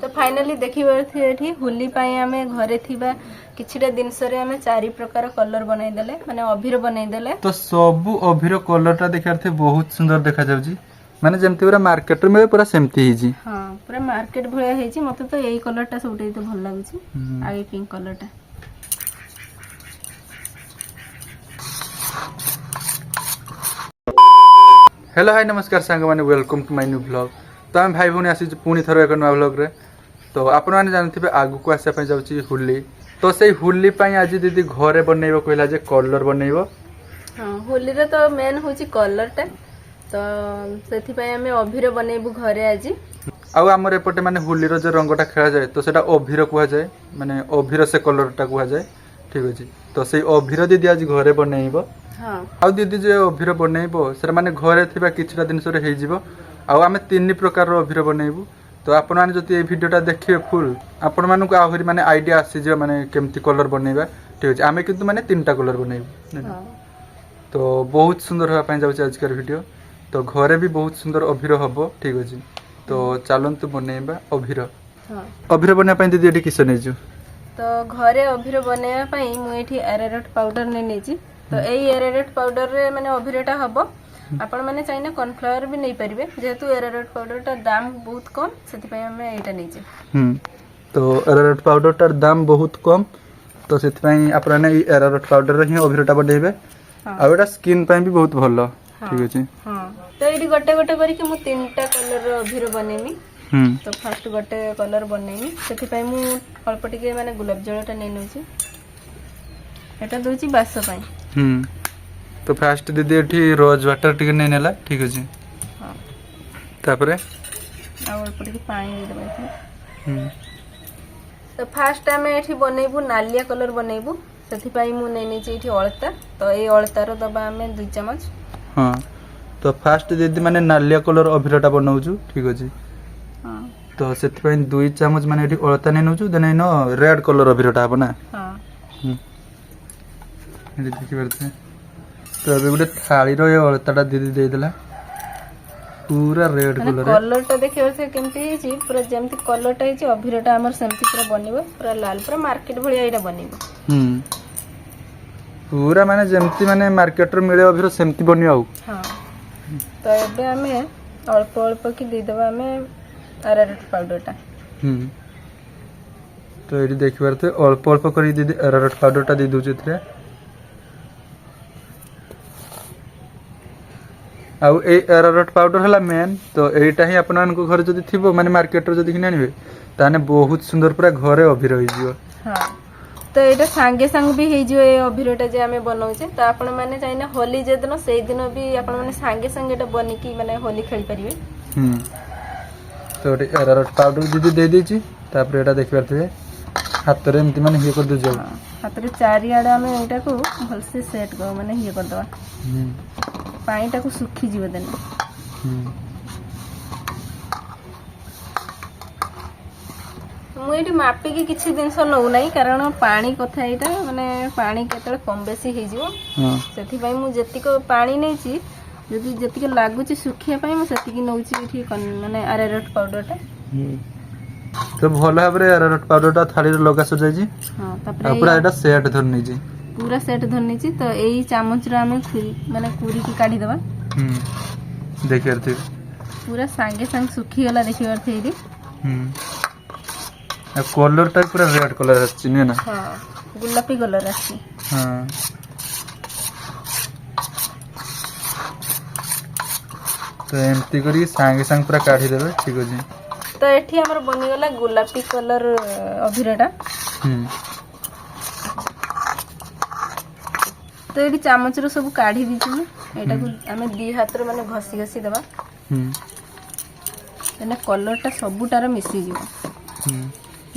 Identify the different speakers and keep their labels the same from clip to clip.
Speaker 1: तो फाइनली देखिए होली पाई आमे घरे थिबा किछिटा जिनस रे आमे चारि प्रकार कलर बनाई देले माने अभीर बनाई देले।
Speaker 2: तो सब अभीर कलरटा देखार थे बहुत सुंदर देखा जाउजी माने जेमति पूरा मार्केट रे में पूरा सेमति हिजी।
Speaker 1: हां पूरा मार्केट भलिया हेची मते तो एई कलरटा सबटे तो भल लागुची आगे पिंक कलरटा।
Speaker 2: हेलो हाय नमस्कार सांग माने welcome to my new blog. तो हम भाई भौणी आसी पुणी थर एक नुआ ब्लॉग रे। तो आपण माने जानथिबे आगु को आसे पय जाउची होली। तो सेही होली पय आज दीदी घरे बनैबो कहला जे कलर बनैबो।
Speaker 1: हां होली रे तो मेन होची कलरटा तो सेथि पय हमें अभीर बनैबो घरे आज।
Speaker 2: आउ हमर एपटे माने होली रो जे रंगटा खेला जाय तो सेटा अभीर कुहा जाय माने अभीर से कलरटा कुहा जाय ठीक अछि। तो सेही अभीर दीदी आज घरे बनैबो।
Speaker 1: हां
Speaker 2: आउ दीदी जे अभीर बनैबो सेरा माने घरे थिबा किछटा दिन सरे हेइ जिवो। आउ आमे तीन प्रकार रो अभीर बनैबो। तो आपण माने जति ए वीडियोटा देखिबे फुल आपण मानकु आहुरी माने आईडिया आसी जे माने केमती कलर बनैबा ठीक अछि। आमे किंतु माने तीनटा कलर बनैबो।
Speaker 1: हां
Speaker 2: तो बहुत सुंदर होआ पय जाउछ आजकर वीडियो। तो घरे भी बहुत सुंदर अभीर हबो ठीक अछि। तो चलंतु बनैबा अभीर।
Speaker 1: हां
Speaker 2: अभीर बना पय दीदी एठी किस नेजु।
Speaker 1: तो घरे अभीर बनैबा पय मु एठी एरारोट पाउडर नै नेजी। तो एई एरारोट पाउडर रे माने अभीरटा हबो। आपण माने चाइना कॉर्नफ्लावर भी नै परिबे जेहेतु एरारोट पाउडरटा दाम बहुत कम सेति पय हमें एटा नेजे।
Speaker 2: तो एरारोट पाउडरटार दाम बहुत कम तो सेति पय आपण ने एरारोट पाउडर रे ही अभीरटा बढेबे। आ एटा स्किन पय भी बहुत भलो ठीक अछि।
Speaker 1: हां तो एडी गोटे गोटे करी के मु तीनटा कलर रो अभीर बनेमी। तो फर्स्ट गोटे कलर बनेमी सेति पय मु अल्प टिके माने गुलाब जलटा नै नउची एटा दोची बास पय।
Speaker 2: तो फास्ट दीदी एठी रोज वाटर टिके नै नेला ठीक अछि।
Speaker 1: हां
Speaker 2: तापरे
Speaker 1: आ अल्प टिके पानी दे देबे। तो फास्ट हमें एठी बनेबू नालिया कलर बनेबू सेति पय मु नै नेची एठी अळता। तो ए अळता रो दबा हमें 2 चम्मच।
Speaker 2: हां तो फास्ट दीदी माने नालिया कलर अभीरटा बनाउछु ठीक अछि।
Speaker 1: हां
Speaker 2: तो सेति पय 2 चम्मच माने एठी अळता नै नउछु देनै न रेड कलर अभीरटा हबो ना।
Speaker 1: हां
Speaker 2: एठी देखि परते। तो अबे गुटे थाली रो ए अळताटा दीदी दे देला पूरा रेड कलर
Speaker 1: कलरटा देखियो से केमती हिची पूरा जेमती कलरटा हिची अभीरटा हमर सेमती पूरा बनिबो पूरा लाल पूरा मार्केट भलिया एटा बनिबो।
Speaker 2: पूरा माने जेमती माने मार्केट रो मिले अभीर सेमती बनियो आउ।
Speaker 1: हां तो एबे हमें अल्प अल्प की दे देबा हमें एरारोट पाउडरटा।
Speaker 2: तो एठी देखि परते अल्प अल्प करी दीदी एरारोट पाउडरटा दे दोछु एथरे। आउ ए एरारोट पाउडर हला मेन तो एटा ही आपन को घर जदी थिबो माने मार्केट रो जदी किने आनिबे ताने बहुत सुंदर पूरा घरे अभीर होई जिवो।
Speaker 1: हां तो एटा सांगे संग भी हे जो ए अभीरटा जे हमें बनाउचे तो आपण माने चाइना होली जे दिन सेई दिन भी आपण माने सांगे संग एटा बनी की माने होली खेल परिबे।
Speaker 2: तो एरारोट पाउडर दीदी दे देची तापर एटा देखि परते हाथ रे एमती माने हे कर दो जाऊ।
Speaker 1: हाथ रे चारि आडा हमें एटा को भल से सेट कर माने हे कर दवा पानीटा को सुखी जीव देना। मुझे मापी की किसी जिनस नौ ना कारण पानी कथा यहाँ माने पानी केतले कम बेसी हो से मु जेतिक पानी नहीं जदि जेतिक लगुच सुखिया मुझे नौची माने एरारोट पाउडरटा।
Speaker 2: तो भल भाव रे एरारोट पाउडरटा थाली रे लगा सजाई जी। हां तापर पूरा एटा सेट धरनी जी
Speaker 1: पूरा सेट धरनी छी। तो एई चामच रे हमें माने कुरी की काढी देबा।
Speaker 2: देखि आरती
Speaker 1: पूरा सांगे संग सुखी गला देखि आरती एडी।
Speaker 2: आ कलर टा पूरा रेड कलर आछि ने ना।
Speaker 1: हां गुलाबी कलर आछि।
Speaker 2: हां तो एमती करी सांगे संग पूरा काढी देबे ठीक अछि।
Speaker 1: तो एठी हमर बनि गला गुलाबी कलर अभीरटा। तो एठी चामच रो सब काढी दिछि एटा को हमें दी हाथ रे माने घसी घसी देबा। एना कलरटा सबुटार मिसी जिवो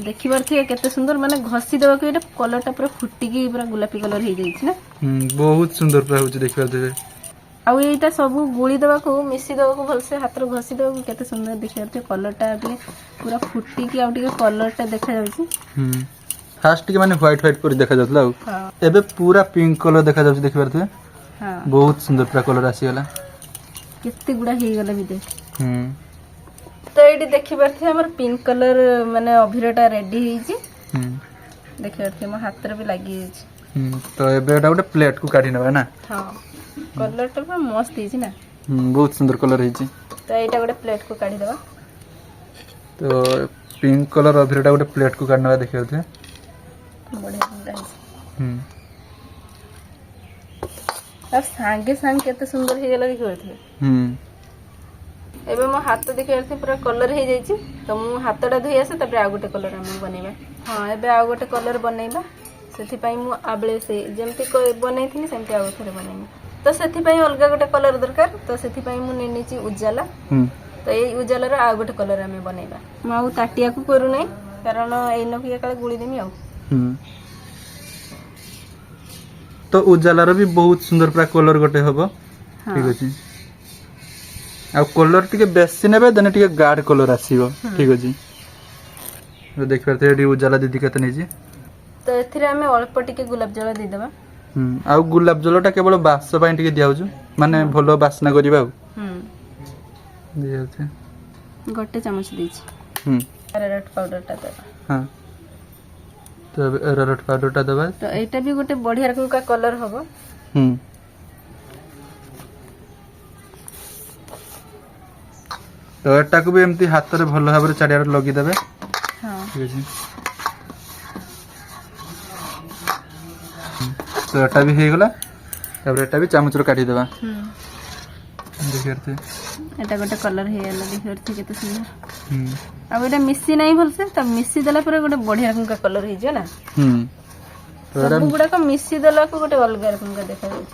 Speaker 1: देखि परथि केते सुंदर माने घसी देबा को एटा कलरटा पूरा फुटी की पूरा गुलाबी कलर हे जाई छी ना।
Speaker 2: बहुत सुंदर पूरा होछि देखि परथि।
Speaker 1: आउ एटा सब गुली देबा को मिसी देबा को भल से हाथ रे घसी देबा को केते सुंदर देखि परथि कलरटा पूरा फुटी की आउ टिके कलरटा देखा जाई छी।
Speaker 2: फास्ट के माने व्हाइट व्हाइट पर देखा जातला आउ। एबे पूरा पिंक कलर देखा जाउछ देखि परथि। हां बहुत सुंदर पूरा कलर आसी गला केते गुडा हे गला भी देख।
Speaker 1: तो ये देखी पारे हमर पिंक कलर माने अभिरटा रेडी होईची देखि पारे मो हाथ रे भी लागी जाईची
Speaker 2: तो एबे एटा गोटे प्लेट को काढी नबा ना
Speaker 1: हां कलर तो पूरा मस्त होईची ना
Speaker 2: बहुत सुंदर कलर होईची
Speaker 1: तो एटा गोटे प्लेट को काढी देबा
Speaker 2: तो पिंक कलर अभिरटा गोटे प्लेट को काढनबा देखि होते
Speaker 1: बढ़िया होईची अब सांगे सांग केते सुंदर हे गेला देखि होते एबे मो हाथ देखि आरथि पूरा कलर हे जाईची तो मु हाथटा धोई आसे तबे आ गोटे कलर हम बनेबा हां एबे आ गोटे कलर बनेबा सेथि पई मु आबळे से जेमति को बनेथिनी सेमति आ थरे बनेबा तो सेथि पई अलगा गोटे कलर दरकार तो सेथि पई मु नेनीची उजाला तो ए उजाला रो आ गोटे कलर हम बनेबा मु आ ताटिया को करू नै कारण एनो की काले गुली देमी आ
Speaker 2: तो उजाला रो भी बहुत सुंदर पूरा कलर गोटे हबो ठीक अछि आ कलर टिके बेसी नेबे देने टिके गाढ़ कलर आसीबो ठीक अछि तो देख परते एडी उजाला दीदी केते नै जी
Speaker 1: तो एथिरे हमें अल्प टिके गुलाब जल दे देबा
Speaker 2: आ गुलाब जलटा केवल बास पई टिके दियाउजु माने भलो बासना करिबा दियाउछे
Speaker 1: गोटे चम्मच दीची अरारोट पाउडर टा देबा
Speaker 2: हां तो अरारोट पाउडर टा देबा
Speaker 1: तो एटा भी गोटे बढ़िया रकम का कलर हबो
Speaker 2: तो एटा को भी एमती हाथ रे भलो भाबरे चाडियार लगी देबे
Speaker 1: हां
Speaker 2: ठीक अछि तो एटा भी हे गला तब एटा भी चामच रो काटी देबा देखिरते
Speaker 1: एटा गोटे कलर हे आला देखिरते केते सुंदर अब एटा मिसी नाही भलसे तब मिसी देला पर गोटे बढ़िया रकम का कलर हे जे ना तो एटा गुडा को मिसी देला को गोटे अलग रकम का देखा जाय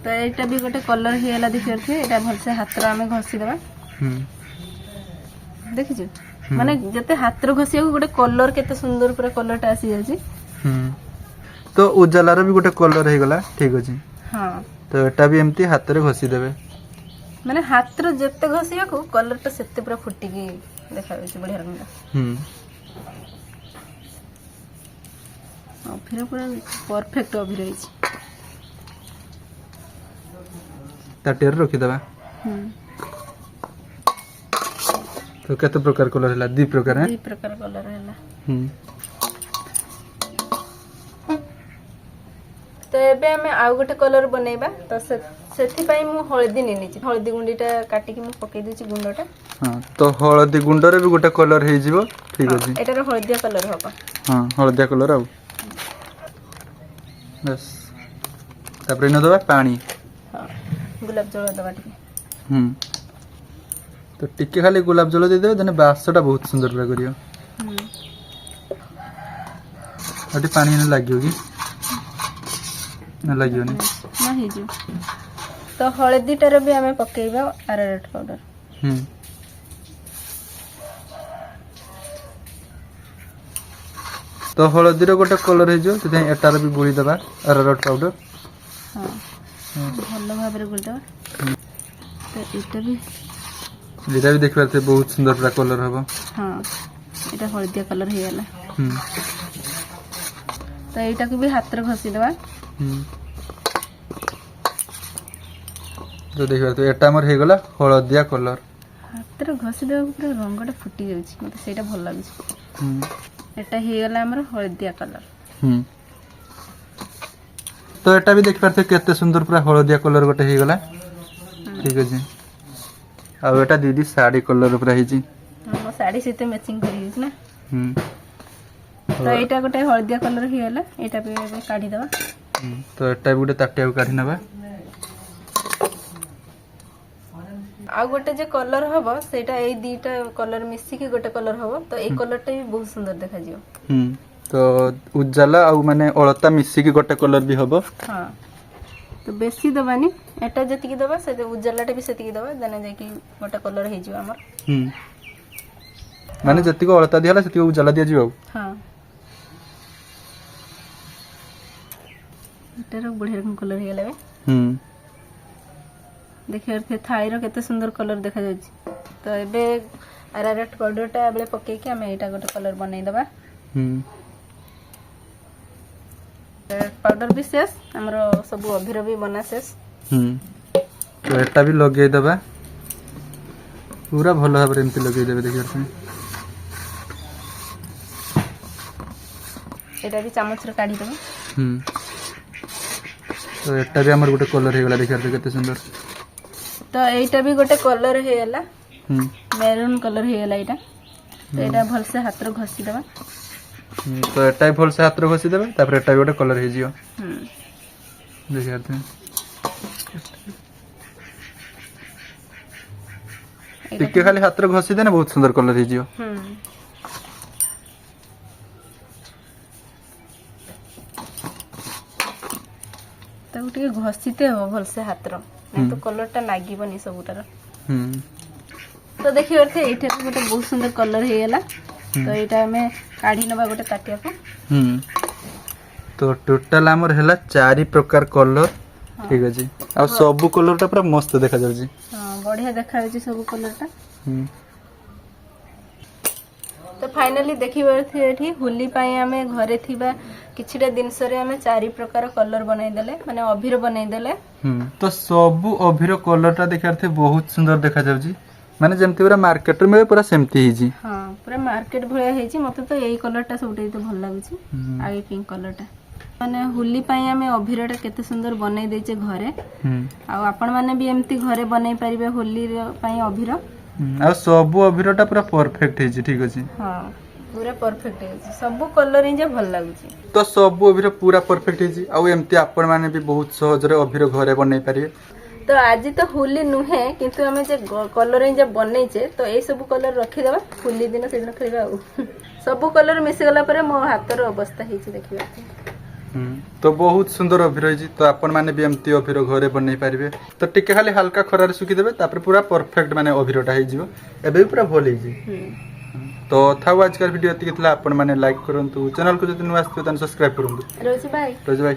Speaker 1: तो एटा भी गोटे कलर हे आला देखिरते एटा भलसे हाथ रो हमें घसी देबा देखि छ माने जते हाथ रो घसिया को गोटे कलर केते सुंदर पूरा कलर टा आसी जाय
Speaker 2: तो उजाला रो भी गोटे कलर हे गला ठीक अछि
Speaker 1: हां
Speaker 2: तो एटा भी एमती हाथ रे घसी देबे
Speaker 1: माने हाथ रो जते घसिया को कलर टा सेते पूरा फुटी की देखा जाय बढ़िया रंग आ फिर पूरा परफेक्ट अभी रही
Speaker 2: ताटेर रखी देबा तो केते प्रकार कलर हला दी प्रकार है
Speaker 1: दी प्रकार कलर हला तो एबे हमें आउ गोटे कलर बनेबा तो सेथि पई मु हळदी नेनी छी हळदी गुंडीटा काटी के मु पके देछि गुंडटा
Speaker 2: हां तो हळदी गुंड रे भी गोटे कलर हे जिवो ठीक अछि
Speaker 1: एटा रो हळदिया कलर होबा
Speaker 2: हां हळदिया कलर आउ बस तापर न दबा पानी
Speaker 1: हां गुलाब जल दबा टिके
Speaker 2: तो टिके खाली गुलाब जल दे देबे देने बासटा बहुत सुंदर पूरा करियो अटी पानी न लागियो की न लागियो
Speaker 1: ना हे जो तो हळदी टर भी हमें पकेइबा अरारोट पाउडर
Speaker 2: तो हळदी रो गोटे कलर हे जो तते एटार भी गुली दबा अरारोट पाउडर
Speaker 1: हां भलो भाबरे गुली दबा तो एटा भी
Speaker 2: देख पारते बहुत सुंदर पूरा कलर हबो
Speaker 1: हां एटा हळदिया कलर हे आला तो एटा को भी हाथ रे घसी देबा
Speaker 2: तो देख पारते एटा हमर हे गला हळदिया कलर
Speaker 1: हाथ रे घसी देबा पूरा रंगटा फुटी जाउची मते सेटा भल लागुची एटा हे गला हमर हळदिया कलर
Speaker 2: तो एटा भी देख पारते केते सुंदर पूरा हळदिया कलर गोटे हे गला ठीक अछि आ एटा दीदी साड़ी कलर पूरा हे जी
Speaker 1: हम साड़ी सेते मैचिंग करी ना तो एटा गोटे हळदिया कलर हे गला एटा पे काढी देबा
Speaker 2: तो एटा गोटे ताटिया को काढी नबा
Speaker 1: आ गोटे जे कलर हबो सेटा ए दीटा कलर मिसी के गोटे कलर हबो तो ए कलरटा भी बहुत सुंदर देखा जियो
Speaker 2: तो उजाला आ माने अलता मिसी के गोटे कलर भी हबो
Speaker 1: हां तो बेसी दबानी एटा जति की दबा से उजालाटा भी सेति की दबा देने जे कि गोटे कलर हे जियो हमर
Speaker 2: माने जति को अलता दिहला सेति को उजाला दिया जियो
Speaker 1: हां एटा रो बढ़िया रकम कलर हे लेबे देखिए थे थाली रो केते सुंदर कलर देखा जाय तो एबे अरारोट पाउडर टा एबे पके के हम एटा गोटे कलर बनै दबा पाउडर भी शेष हमरो सब अभिर भी बना शेष
Speaker 2: तो एटा भी लगे दबा पूरा भल भाव एमती लगेदेवे देखिए
Speaker 1: एटा भी चामच रे काढी देबो
Speaker 2: तो एटा भी हमर गोटे कलर हे गला देखिए केते सुंदर
Speaker 1: तो एटा भी गोटे कलर हे गला मेरून कलर हे गला एटा तो एटा भल से हाथ रे घसी देबा
Speaker 2: तो एटा भी भल से हाथ रे घसी देबे तापर एटा भी गोटे कलर हे जियो देखिए टिके खाली हाथ रे घसी देने बहुत सुंदर कलर हे जियो
Speaker 1: तो टिके घसीते हो भल से हाथ रो नहीं तो कलर टा लागिबनी सबुटार तो देखिए अर्थ एठे गोटे बहुत सुंदर कलर हे गेला तो एटा हमें काढी नबा गोटे ताटिया को
Speaker 2: तो टोटल हमर हैला 4 प्रकार कलर ठीक अछि आ सब कलर टा पूरा मस्त देखा जाउची
Speaker 1: हां बढ़िया देखा जाउची सब कलर टा तो फाइनली देखिबार थे एठी होली पाई हमें घरे थिबा किछिटा दिनस रे हमें 4 प्रकार कलर बनाई देले माने अभिर बनाई देले
Speaker 2: तो सब अभिर कलर टा देखार थे बहुत सुंदर देखा जाउची माने जेमती पूरा मार्केट में पूरा सेमती हिजी
Speaker 1: हां पूरा मार्केट भलिया हेची मते तो एई कलर टा सबटे तो भल लागुची आगे पिंक कलर टा माने होली पाई हमें अभिरटा केते सुंदर बनाई देचे घरे आ आपण माने भी एमती घरे बनाई परिबे होली पाई अभिर
Speaker 2: आ सब अभिरटा पूरा परफेक्ट हिजी ठीक अछि
Speaker 1: हां पूरा परफेक्ट हिजी सब कलर ही जे भल लागुची
Speaker 2: तो सब अभिर पूरा परफेक्ट हिजी आ एमती आपण माने भी बहुत सहज रे अभिर घरे बनाई परिबे
Speaker 1: तो आज तो होली नुहे किंतु हमें जे कलर ही जे बनैचे तो ए सब कलर रखी देबा होली दिन से दिन खेलबा सब कलर मिस गला परे मो हाथ रो अवस्था हिची देखिबा
Speaker 2: तो बहुत सुंदर अभिर हिजी तो आपण माने भी एमती अभिर घरे बनई पारिबे तो टिके खाली हल्का खरा रे सुखी देबे तापर पूरा परफेक्ट माने अभिरटा हि जिवो एबे पूरा भल हिजी तो थाउ आज का वीडियो एतिक थला आपण माने लाइक करंतु चैनल को जति नु आस्तु तन सब्सक्राइब करंतु
Speaker 1: रोजी भाई
Speaker 2: रोजी भाई